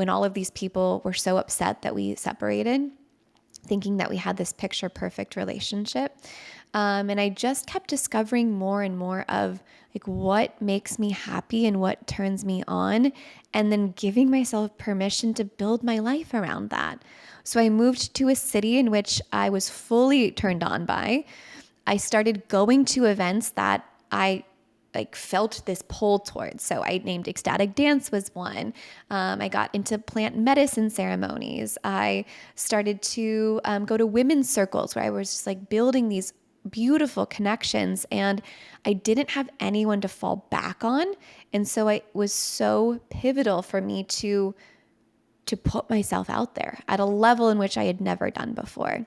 when all of these people were so upset that we separated, thinking that we had this picture perfect relationship. And I just kept discovering more and more of like what makes me happy and what turns me on, and then giving myself permission to build my life around that. So I moved to a city in which I was fully turned on by. I started going to events that I like felt this pull towards. So I named ecstatic dance was one. I got into plant medicine ceremonies. I started to go to women's circles where I was just like building these beautiful connections, and I didn't have anyone to fall back on. And so it was so pivotal for me to put myself out there at a level in which I had never done before.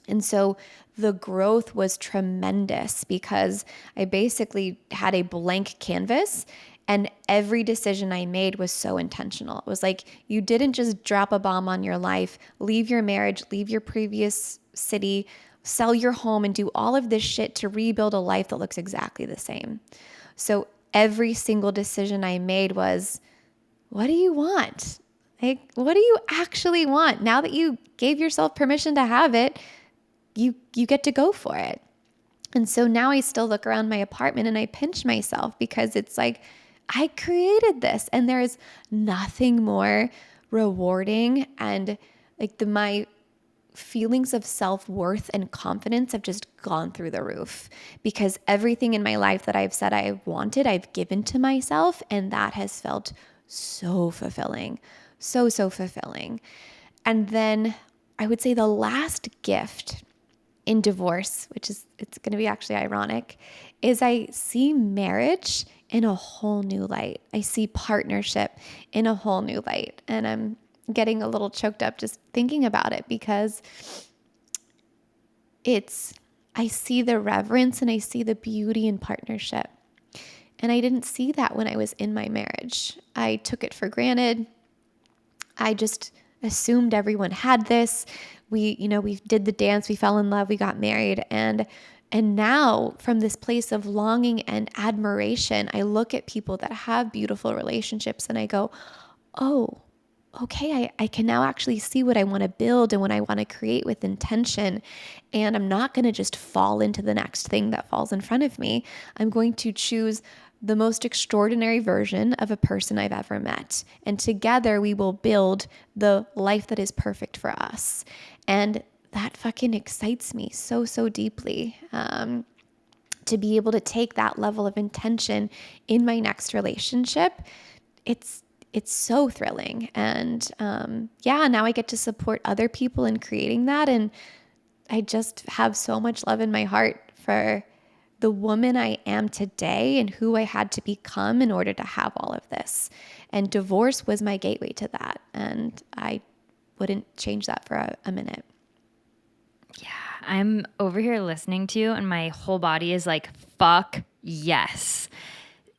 And so the growth was tremendous because I basically had a blank canvas, and every decision I made was so intentional. It was like, you didn't just drop a bomb on your life, leave your marriage, leave your previous city, sell your home, and do all of this shit to rebuild a life that looks exactly the same. So every single decision I made was, what do you want? Like, what do you actually want? Now that you gave yourself permission to have it, you get to go for it. And so now I still look around my apartment and I pinch myself because it's like, I created this, and there's nothing more rewarding, and like my feelings of self-worth and confidence have just gone through the roof because everything in my life that I've said I wanted, I've given to myself, and that has felt so fulfilling. So fulfilling. And then I would say the last gift in divorce, which is, it's going to be actually ironic, is I see marriage in a whole new light. I see partnership in a whole new light. And I'm getting a little choked up just thinking about it because I see the reverence and I see the beauty in partnership. And I didn't see that when I was in my marriage. I took it for granted. I just assumed everyone had this. We did the dance, we fell in love, we got married. And now from this place of longing and admiration, I look at people that have beautiful relationships and I go, oh, okay, I can now actually see what I want to build and what I want to create with intention. And I'm not going to just fall into the next thing that falls in front of me. I'm going to choose the most extraordinary version of a person I've ever met. And together we will build the life that is perfect for us. And that fucking excites me so deeply. To be able to take that level of intention in my next relationship, it's so thrilling. And now I get to support other people in creating that. And I just have so much love in my heart for the woman I am today and who I had to become in order to have all of this. And divorce was my gateway to that. And I wouldn't change that for a minute. Yeah, I'm over here listening to you and my whole body is like, fuck yes.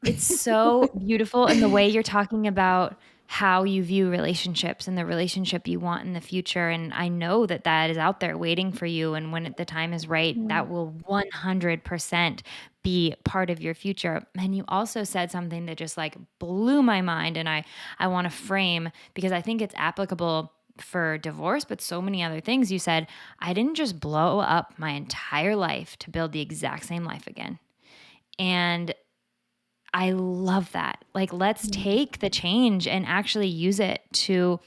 It's so beautiful in the way you're talking about how you view relationships and the relationship you want in the future. And I know that that is out there waiting for you. And when the time is right, that will 100% be part of your future. And you also said something that just like blew my mind. And I want to frame because I think it's applicable for divorce, but so many other things. You said, I didn't just blow up my entire life to build the exact same life again. And I love that. Like, let's take the change and actually use it to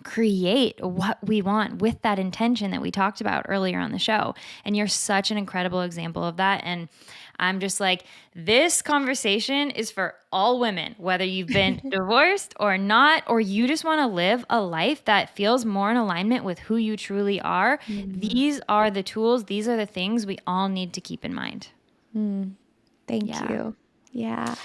create what we want with that intention that we talked about earlier on the show. And you're such an incredible example of that. And I'm just like, this conversation is for all women, whether you've been divorced or not, or you just want to live a life that feels more in alignment with who you truly are. These are the tools. These are the things we all need to keep in mind. Thank you. Yeah.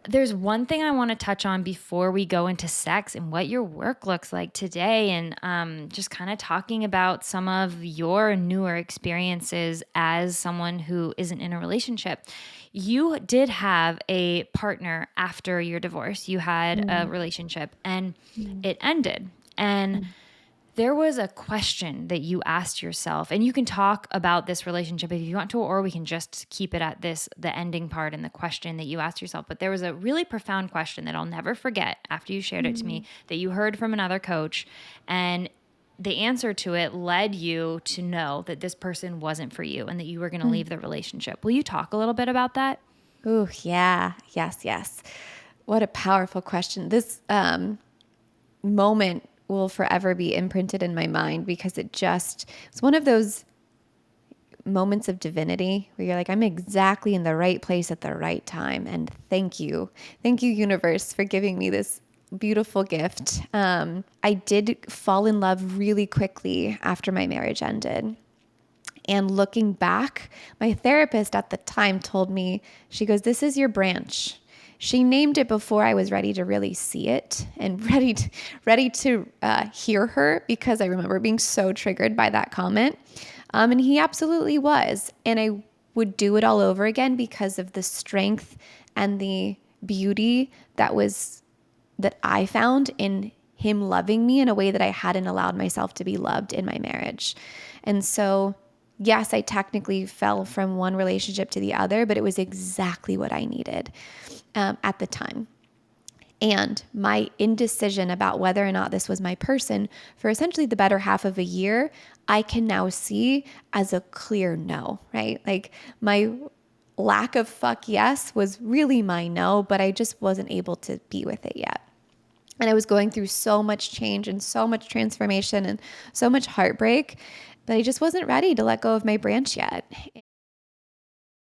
There's one thing I want to touch on before we go into sex and what your work looks like today, and just kind of talking about some of your newer experiences as someone who isn't in a relationship. You did have a partner after your divorce. You had a relationship and it ended. And there was a question that you asked yourself, and you can talk about this relationship if you want to, or we can just keep it at the ending part and the question that you asked yourself. But there was a really profound question that I'll never forget after you shared it to me that you heard from another coach, and the answer to it led you to know that this person wasn't for you and that you were going to leave the relationship. Will you talk a little bit about that? Ooh, yeah. Yes, yes. What a powerful question. This moment will forever be imprinted in my mind because it's one of those moments of divinity where you're like, I'm exactly in the right place at the right time. And thank you. Thank you, universe, for giving me this beautiful gift. I did fall in love really quickly after my marriage ended. And looking back, my therapist at the time told me, she goes, this is your branch. She named it before I was ready to really see it and ready to hear her, because I remember being so triggered by that comment. And he absolutely was. And I would do it all over again because of the strength and the beauty that I found in him loving me in a way that I hadn't allowed myself to be loved in my marriage. And so, yes, I technically fell from one relationship to the other, but it was exactly what I needed at the time. And my indecision about whether or not this was my person for essentially the better half of a year, I can now see as a clear no, right? Like my lack of fuck yes was really my no, but I just wasn't able to be with it yet. And I was going through so much change and so much transformation and so much heartbreak, but I just wasn't ready to let go of my branch yet.